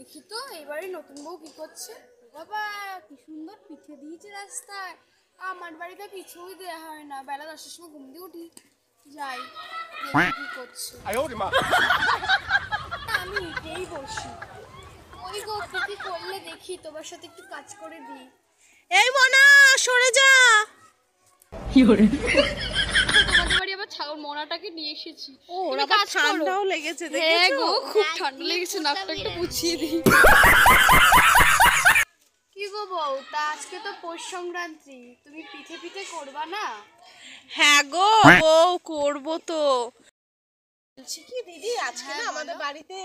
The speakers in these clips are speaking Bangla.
দেখি তো এবারে নতুন বউ কি করছে। বাবা কি সুন্দর পিঠে দিয়েছে রাস্তায়। আমার বাড়িতে কিছুই দেওয়া হয় না, বেলা 10টার সময় ঘুম দিয়ে উঠি, যাই দেখি কি করছে। আমি উঠেই বসি, ওই গো কি কি করলে দেখি, তোমার সাথে একটু কাজ করে দিই। এই মোনা সরে যা। তোমাদের বাড়ি আবার ছাগল মোনাটাকে নিয়ে এসেছি। ও ওরা আবার ঠান্ডাও লেগেছে দেখেছো? হ্যাঁ গো খুব ঠান্ডা লেগেছে, নাকটা একটু মুছিয়ে দিই। কি গো বউ, তা আজকে তো পৌষ সংক্রান্তি, তুমি পিঠে পিঠে করবা না? হ্যাঁ গো বউ করবো তো। বলছি কি দিদি, আজকে না আমাদের বাড়িতে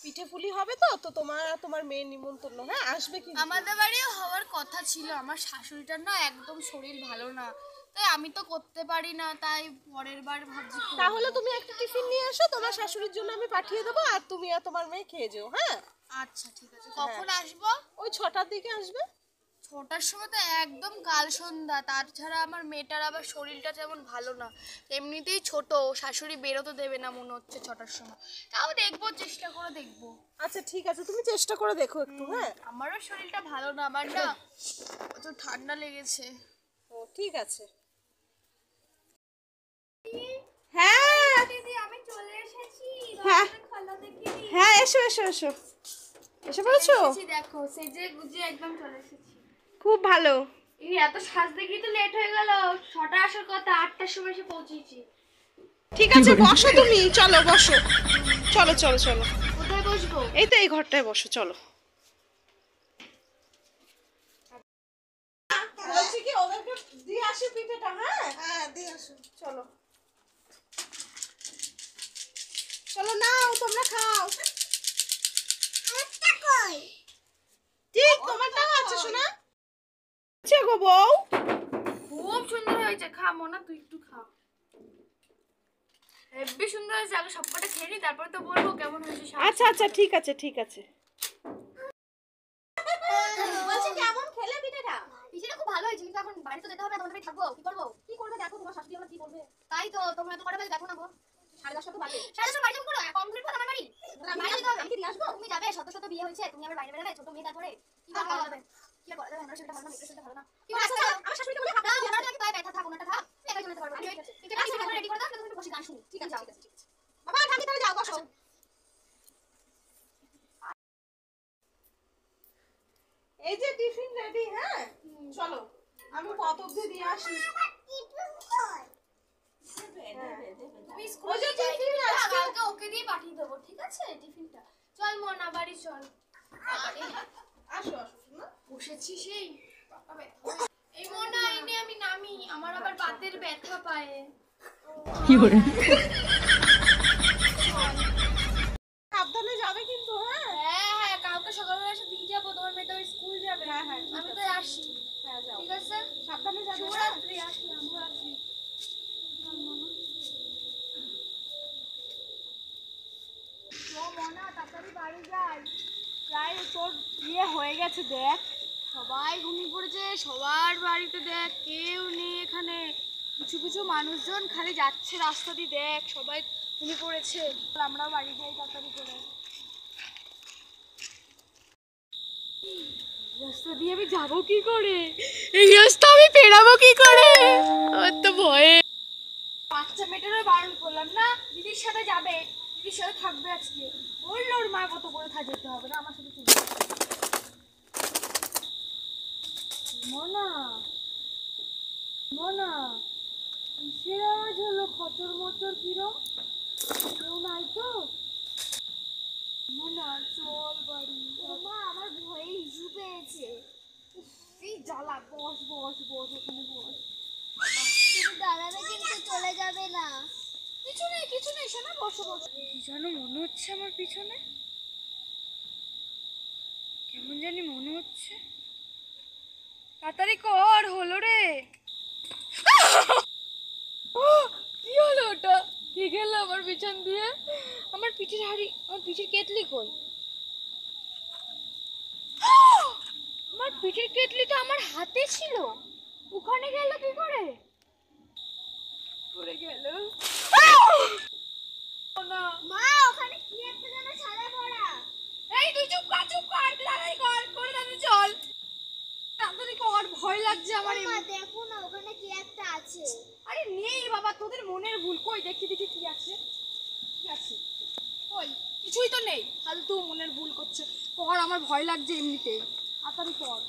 পিঠে পুলি হবে তো, তো তোমার মেয়ের নিমন্ত্রণ, হ্যাঁ আসবে কি? আমাদের বাড়িও হওয়ার কথা ছিল, আমার শাশুড়িটার না একদম শরীর ভালো না, তাই আমি তো করতে পারি না, তাই পরের বার ভাবছি। তাহলে তুমি একটা টিফিন নিয়ে এসো, তোমার শাশুড়ির জন্য আমি পাঠিয়ে দেবো, আর তুমি আর তোমার মেয়ে খেয়ে যেও। হ্যাঁ আচ্ছা ঠিক আছে, কখন আসবো? ওই 6টার দিকে আসবে। 6টার সময় তো একদম কাল সন্ধ্যা, তাছাড়া আমার মেয়েটার আবার শরীরটা যেমন ভালো না, এমনিতেই ছোট, শাশুড়ি বেরোতে দেবে না মনে হচ্ছে 6টার সময়, তাও দেখবো, চেষ্টা করে দেখবো। আচ্ছা ঠিক আছে, তুমি চেষ্টা করে দেখো একটু। হ্যাঁ আমারও শরীরটা ভালো না, আমার না তো ঠান্ডা লেগেছে। ও ঠিক আছে। হ্যাঁ দিদি আমি চলে এসেছি, হ্যাঁ খালা দেখি। হ্যাঁ এসো এসো এসো, এসে পড়েছো? দেখো সেজে গুজে একদম চলে এসেছি। খুব ভালো। এই এত সাজতে গিয়ে তো লেট হয়ে গেল, 6টা আসার কথা, 8টার সময় এসে পৌঁছেছি। ঠিক আছে বসো তুমি, চলো বসো, চলো চলো চলো। কোথায় বসবো? এই তো এই ঘরটায় বসো, চলো। বলছি কি ওদেরকে দিয়ে আসি পিঠেটা। হ্যাঁ হ্যাঁ দিয়ে আসো, চলো চলো নাও তোমরা খাও। ঠিক তোমারটাও আছে শোনা। আচ্ছা গো বউ খুব সুন্দর হয়েছে, খা মোনা, তুই একটু খা। হেব্বি সুন্দর হয়েছে, আগে সবকটা খেয়ে নি, তারপরে তো বলবো কেমন হয়েছে। আচ্ছা আচ্ছা ঠিক আছে ঠিক আছে। বলছি কেমন খেলে পিঠেটা? পিঠেটা খুব ভালো হয়েছে, কিন্তু এখন বাড়ি তো যেতে হবে, তোমাদের বাড়ি থাকবো, কি করবো? কি করবে দেখো, তোমার শাশুড়ি আমার কি করবে। তাই তো তোমরা তো কটা বাজে দেখো না গো। 10:30 তো বাজে। 10:30 বাড়ি যাবো, কমপ্লিট করো আমার বাড়ি। আমি কি দিয়ে আসবো? তুমি যাবে, শত শত বিয়ে হয়েছে, তুমি আবার বাইরে বেরোবে, ছোট মেয়ে, তারপরে কি করা যাবে? কি করা যাবে? আমার সেটা ভালো না, মেয়েটা সেটা ভালো না। কি আচ্ছা আমার শাশুড়িকে বলে থাকো, আমার নাকি পায়ে ব্যথা, থাক ওনাটা থাক, একাই চলে যেতে পারবো। ঠিক আছে ঠিক আছে, আমি রেডি করে দাও, তুমি বসে গান শুনি। ঠিক আছে ঠিক আছে। বাবা ঠাকি তাহলে যাও, বসো। এই যে টিফিন রেডি। হ্যাঁ চলো আমি কত অবধি দিয়ে আসি। তুমি স্কুলে টিফিন কালকে ওকে দিয়ে পাঠিয়ে দেবো, ঠিক আছে টিফিনটা। চল মোনা বাড়ি চল। আসো আসো না, বসেছি সেই এই মোনা, এনে আমি নামি, আমার আবার বাতের ব্যথা পায়ে। কি করে সাবধানে যাবে কিন্তু। হ্যাঁ হ্যাঁ হ্যাঁ, কালকে সকালবেলা এসে দিয়ে যাবো, তোমার মেয়ে তো স্কুল যাবে। হ্যাঁ হ্যাঁ আমি তো আসি। হ্যাঁ যাও, ঠিক আছে সাবধানে যাবে। শুভরাত্রি, আসলাম। শুভরাত্রি। মোনা তাড়াতাড়ি বাড়ি যাই, প্রায় তোর বিয়ে হয়ে গেছে দেখ, সবাই ঘুমিয়ে পড়েছে, সবার বাড়িতে দেখ কেউ নেই এখানে, কিছু কিছু মানুষজন খালি যাচ্ছে রাস্তা দিয়ে, দেখ সবাই ঘুমিয়ে পড়েছে। আমরা বাড়ি যাই তাড়াতাড়ি করে। রাস্তা দিয়ে আমি যাবো কি করে, এই রাস্তা আমি পেরাবো কি করে, আমার তো ভয়ে। বাচ্চা মেয়েটারও বারণ করলাম না, দিদির সাথে যাবে, দিদির সাথে থাকবে আজকে, বললো ওর মা কত করে যেতে হবে না, আমার সাথে চলে মোনা। মোনা কিসের আওয়াজ হলো, খচর মচর কিরম, কেউ নাই তো? মোনা চল বাড়ি। মা আমার ভয়ে ইস্যু পেয়েছে, এই জ্বালা, বস বস বস ওখানে বস। তুমি দাঁড়াবে কিন্তু চলে যাবে না। কিছু নেই শোনা, বসো বসো। কি যেন মনে হচ্ছে আমার পিছনে, কেমন জানি মনে হচ্ছে, তাড়াতাড়ি কর, হলো রে। কি হলো ওটা, কি গেল আমার পিছন দিয়ে, আমার পিঠের হাড়ি, আমার পিঠের কেটলি কই? আমার পিঠের কেটলি তো আমার হাতে ছিল, ওখানে গেল কি করে? পড়ে গেল। মা ওখানে কি একটা যেন সাদা পড়া। এই তুই চুপ কর, চুপ কর। ভয় লাগছে আমার। মা দেখো না ওখানে কি একটা আছে। আরে নেই বাবা, তোদের মনের ভুল। কই দেখি দেখি কি আছে, কি আছে? কই কিছুই তো নেই, ফালতু মনের ভুল করছে। পর আমার ভয় লাগছে এমনিতে, তাড়াতাড়ি পর।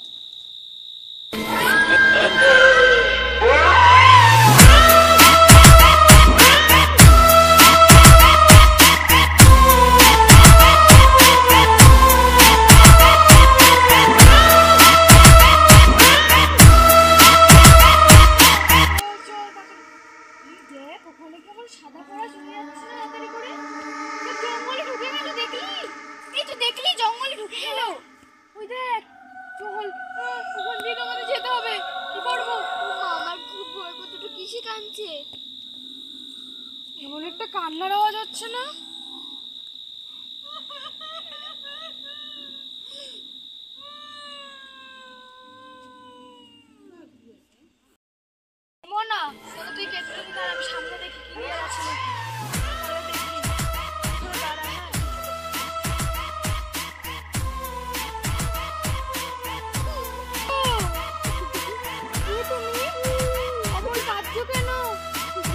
ওখানে কেমন সাদা পড়া চলে যাচ্ছে না তাড়াতাড়ি করে। জঙ্গলে ঢুকে গেল, দেখলি? এই তো দেখলি জঙ্গলে ঢুকে গেল। ওই দেখ চল, ওখান দিয়ে আমাদের যেতে হবে। কি করবো? মা আমার খুব ভয় করছে, তো কিসে কাঁদছে? এমন একটা কান্নার আওয়াজ হচ্ছে না? মনা, তোকে তুই কেটে দিন আর আমি সামনে দেখি কি নিয়ে আছে নাকি। তাহলে দেখি। তোরা দাঁড়া, হ্যাঁ। কে তুমি? অমল কাঁদছো কেন?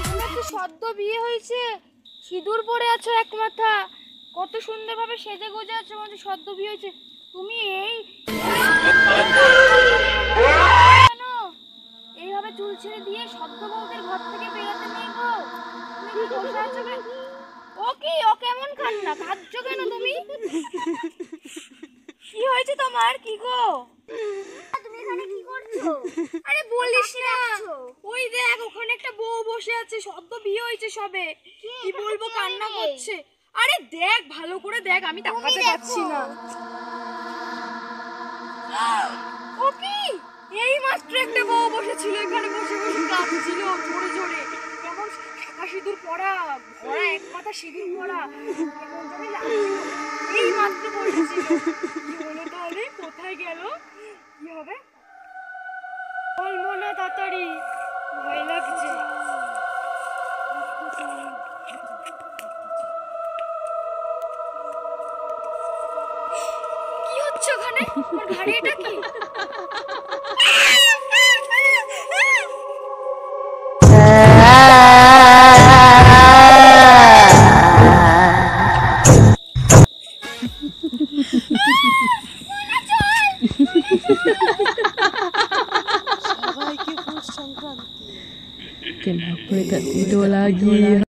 তোমার তো সদ্য বিয়ে হয়েছে, সিঁদুর পরে আছো এক মাথা, কত সুন্দরভাবে সেজে গুজে আছো, মানে সদ্য বিয়ে হয়েছে। তুমি এই কেন এইভাবে চুল ছেড়ে দিয়ে সদ্য বউদের ঘর থেকে বেরোতে নেই গো? তুমি কি বসে আছো কেন? ও কি, ও কেমন কান্না? কাঁদছো কেন তুমি? কি হয়েছে তোমার? কি গো? তুমি এখানে কি করছো? আরে বলিস না, ডাকছো? ওই দেখ ওখানে একটা বউ বসে আছে, সদ্য বিয়ে হয়েছে সবে। কি বলবো, কান্না করছে। আরে দেখ ভালো করে দেখ, আমি তাকাতে পারছি না। ও কি, এই মাত্র একটা বউ বসেছিল এখানে, বসে বসে কাঁদছিল জোরে জোরে। কেমন শাঁখা সিঁদুর পরা, ভরা এক মাথা সিঁদুর পরা, কেমন জানি লাগছিল। এই মাত্র বসেছিল। কি হলো তাহলে? কোথায় গেল? কি হবে? বলবো না, তাড়াতাড়ি, ভয় লাগছে। কি হচ্ছে ওখানে? আমার ঘাড়ে এটা কি?